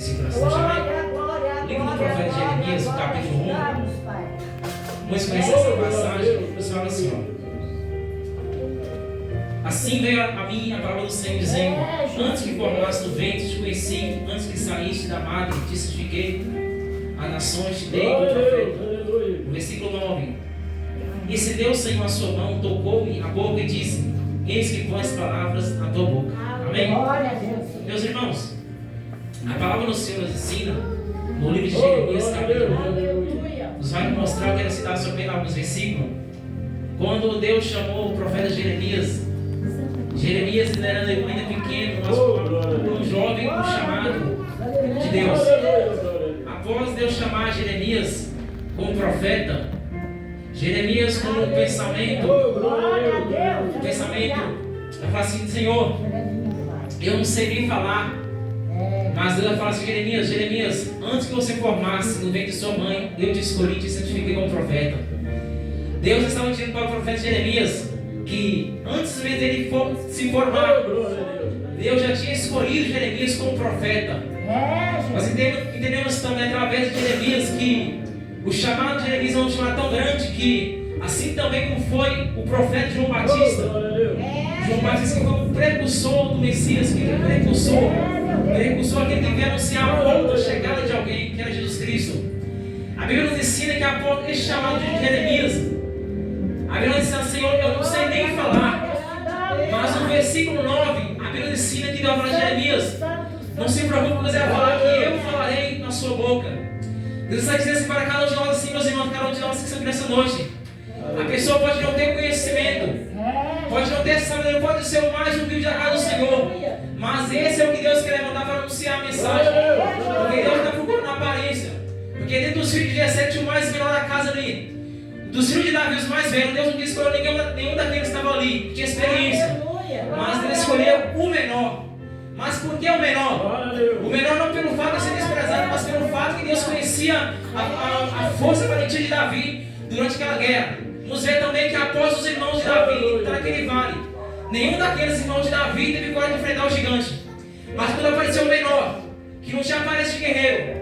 esse coração. Livro do profeta Jeremias, o capítulo 1. Vamos conhecer essa passagem. Deus fala assim, ó. Assim veio a mim a palavra do Senhor dizendo: antes que formasse no ventre te conheci, antes que saíste da madre te santifiquei, a nações te dei como profeta. Versículo 9. E se Deus, Senhor, a sua mão, tocou-me a boca e disse: eis que põe as palavras na tua boca. Amém? Meus irmãos, a palavra do Senhor nos ensina, no livro de Jeremias, capítulo 1, nos vai mostrar, eu quero citar só apenas alguns versículos. Quando Deus chamou o profeta Jeremias ele era ainda pequeno, mas um jovem chamado de Deus. Após Deus chamar Jeremias como profeta, Jeremias com um pensamento, vai falar assim: Senhor, eu não sei nem falar. Mas Deus vai falar assim: Jeremias, antes que você formasse no ventre de sua mãe, eu te escolhi e te santifiquei como profeta. Deus estava dizendo para o profeta Jeremias que antes mesmo dele se formar, Deus já tinha escolhido Jeremias como profeta. Nós entendemos também através de Jeremias que o chamado de Jeremias é um chamado tão grande que, assim também como foi o profeta João Batista, João Batista que foi o precursor do Messias, que precursor aquele que veio anunciar a volta, a chegada de alguém, que era Jesus Cristo. A Bíblia nos ensina que após esse chamado de Jeremias, a Bíblia nos ensina: Senhor, eu não sei nem falar. Mas no versículo 9, a Bíblia nos ensina que Deus fala a Jeremias: não se preocupe, você vai falar que eu falarei na sua boca. Deus está dizendo assim para cada um de nós, assim, meus irmãos, cada um de nós que estão aqui nessa noite. A pessoa pode não ter conhecimento, pode não ter sabedoria, pode ser o mais humilde da casa do Senhor, mas esse é o que Deus quer levantar para anunciar a mensagem. Porque Deus está procurando a aparência. Porque dentro dos filhos de Jessé tinha o mais menor da casa ali. Dos filhos de Davi, os mais velhos, Deus não escolheu nenhum daqueles que estavam ali, que tinha experiência. Mas Deus escolheu o menor. Mas por que o menor? O menor não pelo fato de ser desprezado, mas pelo fato que Deus conhecia a força valentia de Davi durante aquela guerra. Nos vê também que após os irmãos de Davi estar naquele vale, nenhum daqueles irmãos de Davi teve coragem de enfrentar o gigante. Mas quando apareceu o menor, que não tinha aparência de guerreiro,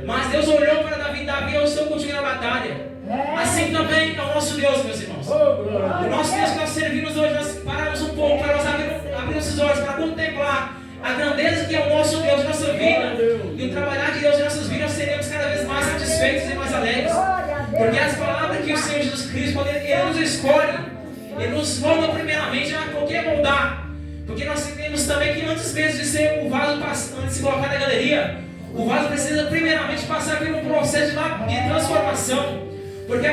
mas Deus olhou para Davi: Davi, eu estou contigo na batalha. Assim também é o nosso Deus, meus irmãos. O nosso Deus que nós servimos hoje, nós paramos um pouco para nós abrir nossos olhos, para contemplar a grandeza que é o nosso Deus em nossa vida. E o trabalhar de Deus em nossas vidas, seremos cada vez mais satisfeitos e mais alegres. Porque as palavras que o Senhor Jesus Cristo, quando Ele nos escolhe, Ele nos molda primeiramente a qualquer moldar. Porque nós entendemos também que antes mesmo de ser o vaso, antes de se colocar na galeria, o vaso precisa primeiramente passar por um processo de transformação. Porque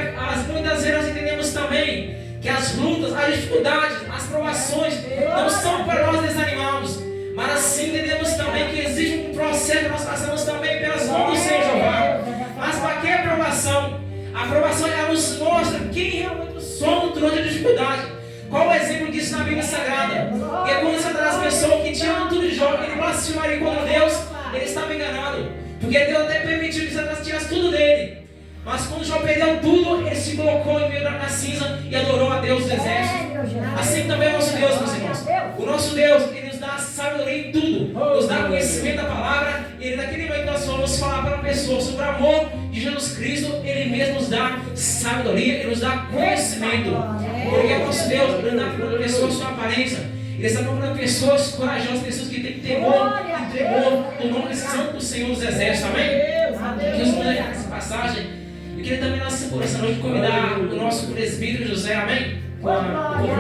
muitas vezes nós entendemos também que as lutas, as dificuldades, as provações não são para nós desanimarmos, mas assim entendemos também que existe um processo que nós passamos também pelas mãos do Senhor Jeová. Mas para que a aprovação? A aprovação ela nos mostra quem realmente somos durante a dificuldade. Qual o exemplo disso na Bíblia Sagrada? E é quando as pessoas que tinham tudo de Jó, ele blasfemaria contra Deus, ele estava enganado. Porque Deus até permitiu que Satanás tirasse tudo dele. Mas quando Jó perdeu tudo, ele se colocou em meio da cinza e adorou a Deus dos exércitos. Assim também é o nosso Deus, meus irmãos. O nosso Deus, Ele nos dá sabedoria em tudo, nos dá conhecimento da palavra. Ele, naquele momento que nós vamos falar para uma pessoa sobre o amor de Jesus Cristo, Ele mesmo nos dá sabedoria, Ele nos dá conhecimento. Porque o nosso Deus, Ele dá para pessoas com aparência. Ele está procurando pessoas corajosas, pessoas que têm temor e tremor do nome santo do Senhor dos Exércitos. Amém? Jesus nos dá essa passagem. Eu queria também nessa noite convidar o nosso presbítero José, amém? Amém?